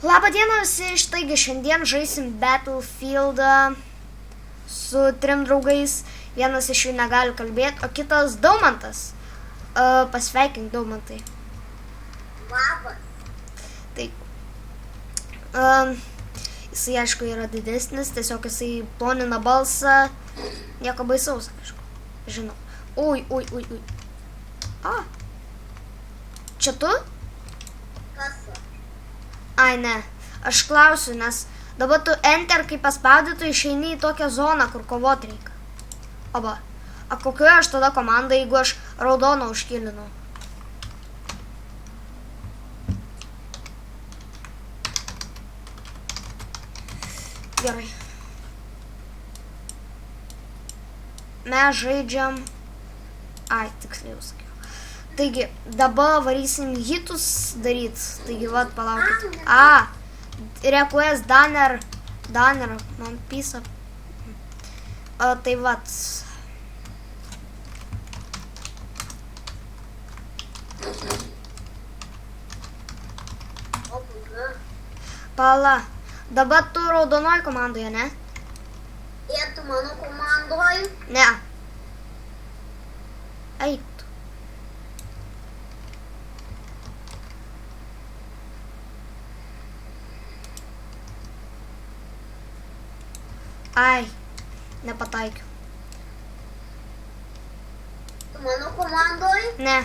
Labą dieną visi, štaigi šiandien žaisim Battlefield su 3 draugais. Vienas iš jų negali kalbėti, o kitas Daumantas. Pasveikink, Daumantai. Labas. Tai, jisai aišku yra didesnis, tiesiog jisai plonina balsą. Nieko baisaus, aišku. Žinau. Ui. Čia tu? Kas? Ai, ne. Aš klausiu, nes dabar tu enter, kai paspaudi, tu išeini į tokią zoną, kur kovot reikia. Oba. A kokioje aš tada komanda, jeigu aš raudoną užkilinau? Gerai. Mes žaidžiam... Ai, tiksliai sakiau. Taigi, dabar varysim hitus daryt. Taigi, vat, palaukit. Request Danner, man pisa. Tai vat. Pala. Dabar tu raudonoj komandoje, ne? Ir tu mano komandoj? Ne. Eik tu. Ai, nepataikiau. Tu mano komandoj? Ne.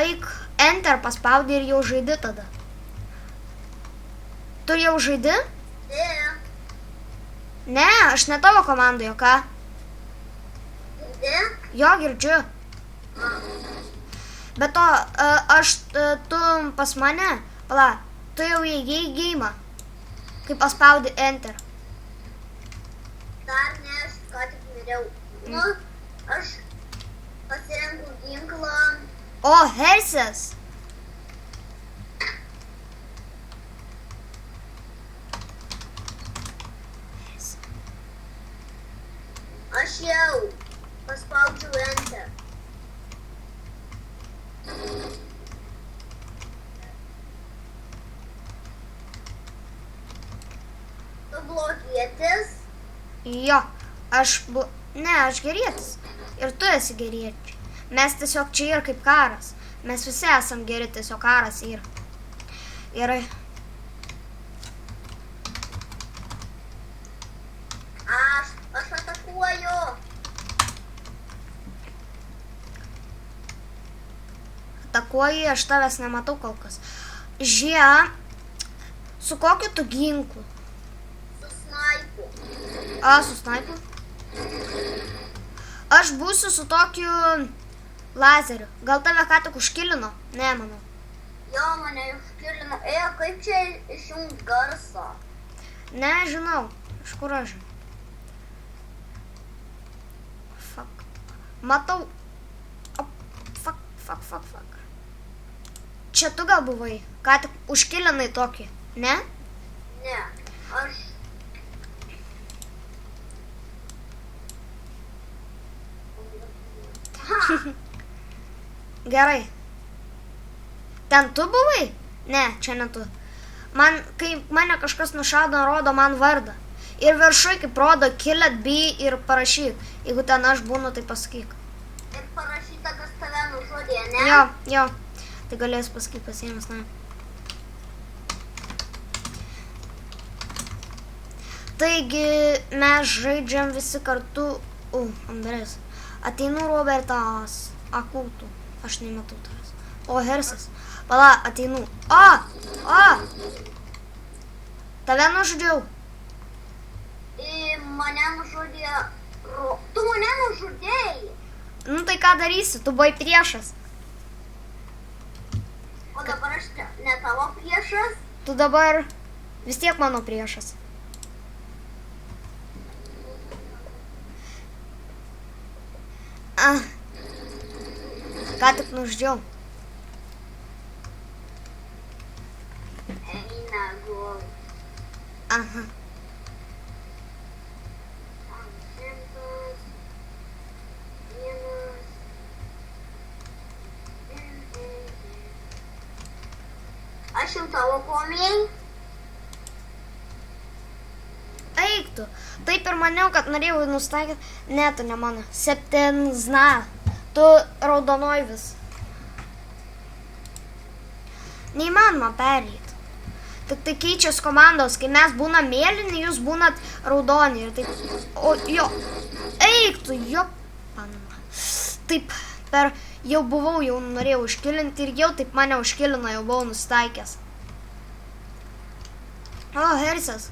Eik, enter paspaudi ir jau žaidi tada. Tu jau žaidi? Ne. Ne, aš ne tavo komandoje, ką? Ne? Jo, girdžiu. Bet to, tu pas mane, pala, tu jau įėjai geimą, kai paspaudi enter. Dar ne, aš ką tik miriau. Nu, aš pasirenku ginklą. O, Hersės. Aš jau paspaudžiu enter. Tu blogietis? Jo, ne, aš gerietis. Ir tu esi gerietis. Mes tiesiog čia yra kaip karas. Mes visi esam geri, tiesiog karas yra. Gerai. Aš atakuoju. Atakuoji, aš tavęs nematau kol kas. Žie, su kokiu tu ginklu? Su snaipu. Su snaipu? Aš būsiu su tokiu lazeriu. Gal tave ką tik užkilino? Ne, manau. Jo, mane užkilino. Kaip čia išjungt garsą? Ne, žinau. Iš kur aš žinau? Fuck. Matau. Fuck. Čia tu gal buvai? Ką tik užkilinai tokį, ne? Ne, aš... Gerai. Ten tu buvai? Ne, čia ne tu. Kai mane kažkas nušaudo, rodo man vardą. Ir viršui, kaip rodo, killet B ir parašyk. Jeigu ten aš būnu, tai pasakyk. Ir parašyta, kas tave nužudė, ne? Jo. Tai galėsi pasakyti pasiėmęs, ne. Taigi, mes žaidžiam visi kartu. Andrės. Ateinu Robertas. Akultų. Aš nematau tavęs. O, Hersas. Pala, ateinu. Tave nužudžiau. Mane nužudė... Tu mane nužudėjai. Nu tai ką darysi, tu buvai priešas. O dabar aš ne tavo priešas? Tu dabar vis tiek mano priešas. Ką tik nužudžiau. Eina gol. Aha. Aš jau tavo komėjai. Eik tu. Taip ir maniau, kad norėjau nustaikyti. Ne, tu ne mano. 7 zna. Tu raudonoji vis. Neįmanoma perėti. Tik tai keičiasi komandos, kai mes būnam mėlyni, jūs būnat raudoni. Ir taip, o jo, eik tu, jo, panama. Taip, jau buvau, jau norėjau užkilinti ir jau taip mane užkilino, jau buvau nustaikęs. O, Hersas.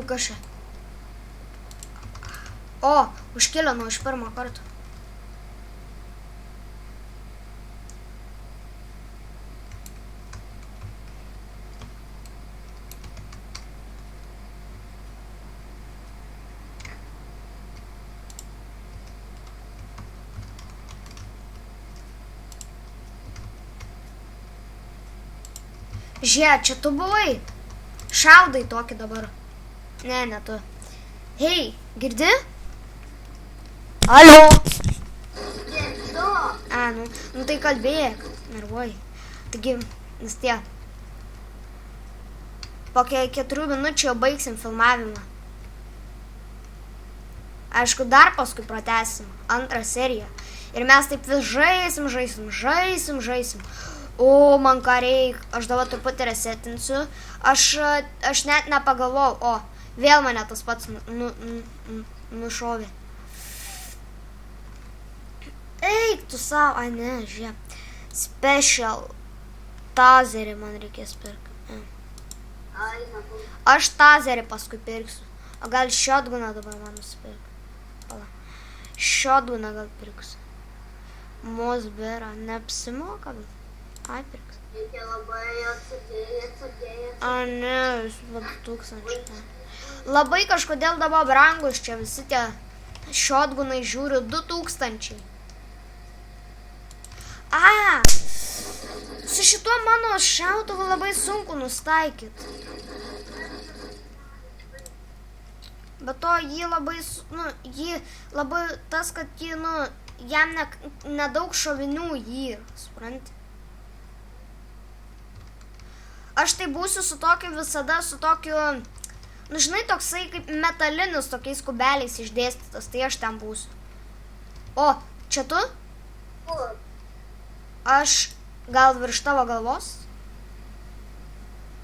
Kažkai. O, užkilino iš pirmo karto. Žiūrėk, čia tu buvai. Šaudai tokį dabar. Ne, tu. Hei, girdi? Alio. Girdu. Nu tai kalbėk. Nervuoji. Taigi, vis tiek. Po 4 minučių jau baigsim filmavimą. Aišku, dar paskui pratęsim 2 seriją. Ir mes taip vis žaisim. O, man ką reik. Aš dabar truputį resetinsiu. Aš net nepagalvojau. O, vėl mane tas pats nušovė. Eik tu savo. Ai, ne, žiūrėk. Special tazerį man reikės pirkti. Aš tazerį paskui pirksiu. O gal shotguną dabar man nusipirksiu. Shotguną gal pirksiu. Mosbera neapsimoka, bet ai pirksiu. Reikia labai atsargiai. A, ne, 2000. Labai kažkodėl dabar brangus čia visi tie shotgunai, žiūriu, 2000. A, su šituo mano šautuvu labai sunku nustaikyti. Bet to jį labai, tas, kad jam nedaug šovinių jį, supranti. Aš tai būsiu su tokiu visada, su tokiu, žinai, toksai kaip metalinis, tokiais kubeliais išdėstytas, tai aš ten būsiu. O, čia tu? Kur? Aš gal virš tavo galvos?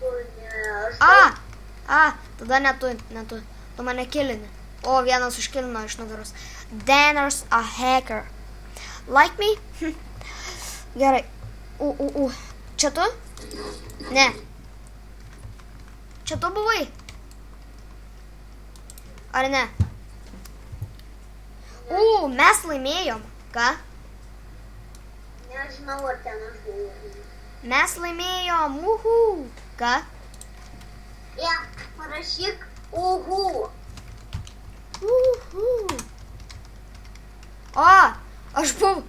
Tu ne, aš... Tada ne tu. Tu mane kilini. O, vienas užkilino iš nugaros. Danner's a hacker. Like me? Gerai. Čia tu? Ne. Čia tu buvai? Ar ne? Mes laimėjom. Ką? Nežinau, ar ten aš buvau. Mes laimėjom. Ką? Ja, parašyk uhu. O, aš buvau.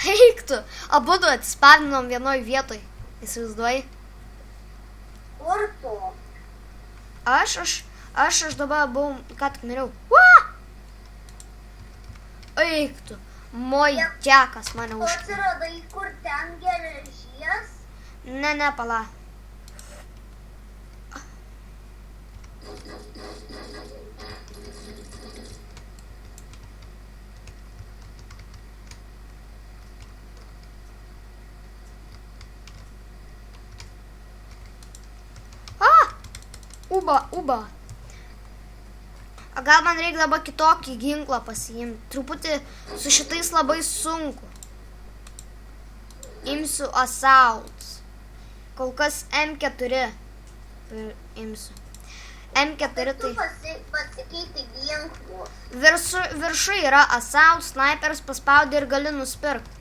Eik tu. Abudu atsispavdinom vienoj vietoj. Įsivaizduoji? Kur tu? Aš dabar buvau, ką tik norėjau. Eik tu. Mojtekas mane Tu užkėlė. atsiradai, kur ten geležies? Ne, pala. Uba. A gal man reikia dabar kitokį ginklą pasiimti. Truputį su šitais labai sunku. Imsiu assault. Kol kas M4 imsiu. M4 Tu tai... pasikeiti ginklus. Viršui yra assault, sniperis paspaudė ir gali nusipirkti.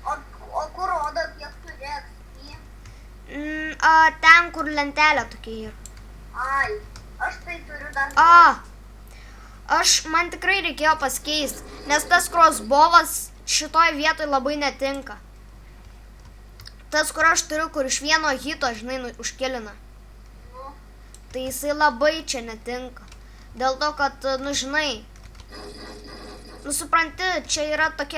O kur rodo, kiek turi XP? Ten, kur lentelė tokia yra. Ai, aš tai turiu dar... Man tikrai reikėjo pasikeisti, nes tas crossbow'as šitoj vietoj labai netinka. Tas, kur aš turiu, kur iš vieno hito, žinai, užkilina. Tai jisai labai čia netinka. Dėl to, kad, žinai, supranti, čia yra tokia